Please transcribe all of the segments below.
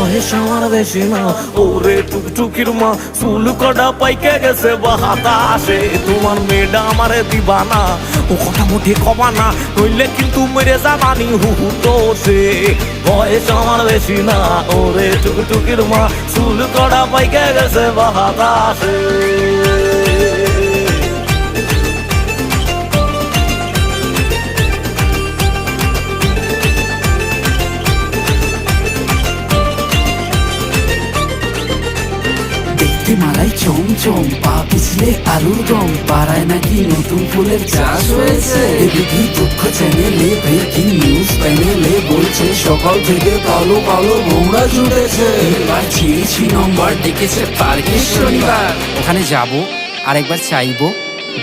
বয়স আমার বেশি না, ওরে টুকটুকির মা চুল কটা পাইকে গেছে বাতাসে। তোমার মেয়েটা আমারে দিবা না, ও কথা মুঠে কমা না, নইলে কিন্তু মেরে যাবানি হুহুটোসে। বয়স আমার বেশি না, ওরে টুকটুকির মা চুল কটা পাইকে গেছে বাতাসে। মালাই চমচম, পা পিছলে আলুর দম, পাড়ায় নাকি নতুন ফুলের চাষ হয়েছে। এদিকে দুঃখ চ্যানেলে ব্রেকিং নিউজ প্যানেলে বলছে সকাল থেকে কালো কালো ভোমরা জুটেছে। এবার ছিঁড়েছি নম্বর ডেকেছে পার্কের শনিবার। ওখানে যাব, আরেকবার চাইবো,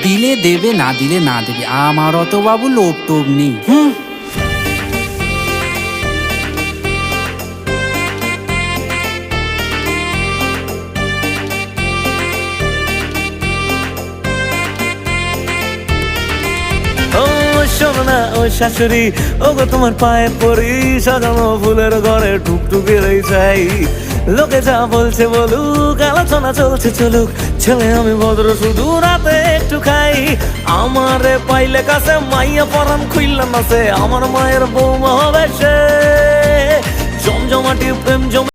দিলে দেবে, না দিলে না দেবে, আমার অত বাবু লোভ টোভ নেই। শোনো না ও শাশুড়ি, ও গো তোমার পায়ে পড়ি, সাজানো ফুলের ঘরে টুকটুকে রই চাই। লোকে যা বলছে বলুক, আলোচনা চলছে চলুক, ছেলে আমি ভদ্র শুধু রাতে একটু খাই। আমারে পাইলে কাছে মাইয়া পরান খুইলাম আছে, আমার মায়ের বৌমা হবে সে। জমজমাটি প্রেম জম